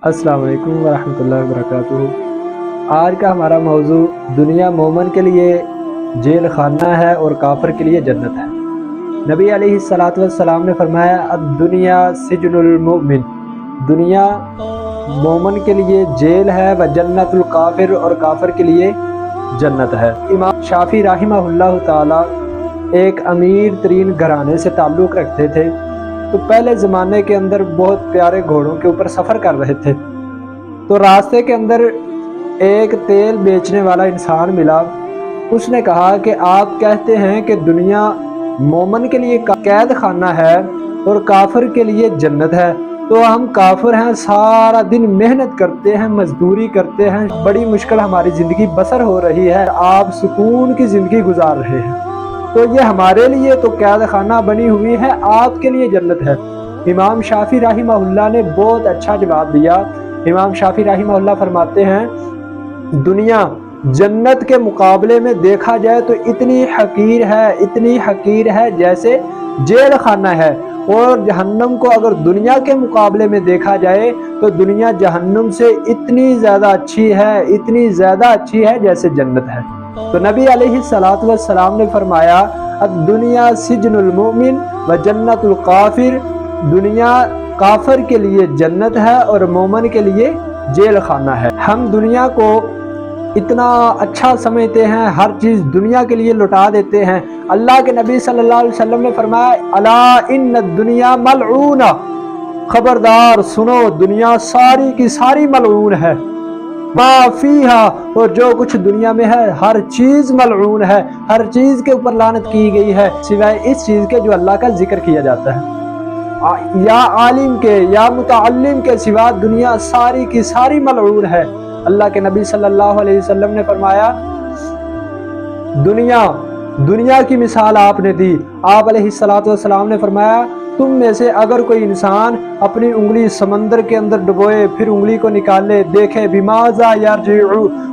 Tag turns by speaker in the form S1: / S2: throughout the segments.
S1: السلام علیکم ورحمۃ اللہ وبرکاتہ۔ آج کا ہمارا موضوع دنیا مومن کے لیے جیل خانہ ہے اور کافر کے لیے جنت ہے۔ نبی علیہ الصلاۃ والسلام نے فرمایا الدنیا سجن المؤمن، دنیا مومن کے لیے جیل ہے، و جنت الکافر، اور کافر کے لیے جنت ہے۔ امام شافعی رحمہ اللہ تعالی ایک امیر ترین گھرانے سے تعلق رکھتے تھے، تو پہلے زمانے کے اندر بہت پیارے گھوڑوں کے اوپر سفر کر رہے تھے، تو راستے کے اندر ایک تیل بیچنے والا انسان ملا۔ اس نے کہا کہ آپ کہتے ہیں کہ دنیا مومن کے لیے قید خانہ ہے اور کافر کے لیے جنت ہے، تو ہم کافر ہیں، سارا دن محنت کرتے ہیں، مزدوری کرتے ہیں، بڑی مشکل ہماری زندگی بسر ہو رہی ہے، آپ سکون کی زندگی گزار رہے ہیں، تو یہ ہمارے لیے تو قید خانہ بنی ہوئی ہے، آپ کے لیے جنت ہے۔ امام شافعی رحمہ اللہ نے بہت اچھا جواب دیا۔ امام شافعی رحمہ اللہ فرماتے ہیں دنیا جنت کے مقابلے میں دیکھا جائے تو اتنی حقیر ہے جیسے جیل خانہ ہے، اور جہنم کو اگر دنیا کے مقابلے میں دیکھا جائے تو دنیا جہنم سے اتنی زیادہ اچھی ہے جیسے جنت ہے۔ تو نبی علیہ الصلاۃ والسلام نے فرمایا الدنیا سجن المؤمن و جنت الکافر، دنیا کافر کے لیے جنت ہے اور مومن کے لیے جیل خانہ ہے۔ ہم دنیا کو اتنا اچھا سمجھتے ہیں، ہر چیز دنیا کے لیے لٹا دیتے ہیں۔ اللہ کے نبی صلی اللہ علیہ وسلم نے فرمایا الا ان الدنیا ملعونہ، خبردار سنو دنیا ساری کی ساری ملعون ہے، ما فیہا، اور جو کچھ دنیا میں ہے ہر چیز ملعون ہے، ہر چیز کے اوپر لعنت کی گئی ہے سوائے اس چیز کے جو اللہ کا ذکر کیا جاتا ہے، یا عالم کے یا متعلم کے سوا دنیا ساری کی ساری ملعون ہے۔ اللہ کے نبی صلی اللہ علیہ وسلم نے فرمایا دنیا کی مثال آپ نے دی۔ آپ علیہ الصلاۃ والسلام نے فرمایا تم میں سے اگر کوئی انسان اپنی انگلی سمندر کے اندر ڈبوئے، پھر انگلی کو نکالے، دیکھے بماذا یرجع،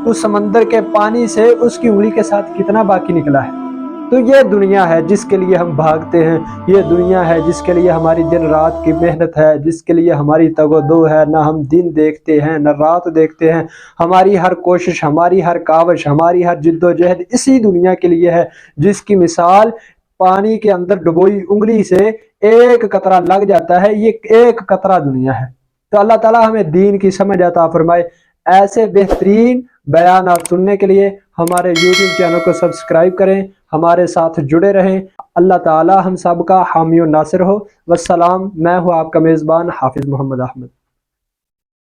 S1: اس سمندر کے پانی سے اس کی انگلی کے ساتھ کتنا باقی نکلا ہے۔ تو یہ دنیا ہے جس کے لیے ہم بھاگتے ہیں، یہ دنیا ہے جس کے لیے ہماری دن رات کی محنت ہے، جس کے لیے ہماری تگ و دو ہے، نہ ہم دن دیکھتے ہیں نہ رات دیکھتے ہیں، ہماری ہر کوشش، ہماری ہر کاوش، ہماری ہر جد و جہد اسی دنیا کے لیے ہے، جس کی مثال پانی کے اندر ڈبوئی انگلی سے ایک قطرہ لگ جاتا ہے، یہ ایک قطرہ دنیا ہے۔ تو اللہ تعالی ہمیں دین کی سمجھ عطا فرمائے۔ ایسے بہترین بیانات سننے کے لیے ہمارے یوٹیوب چینل کو سبسکرائب کریں، ہمارے ساتھ جڑے رہیں۔ اللہ تعالی ہم سب کا حامی و ناصر ہو۔ والسلام، میں ہوں آپ کا میزبان حافظ محمد احمد۔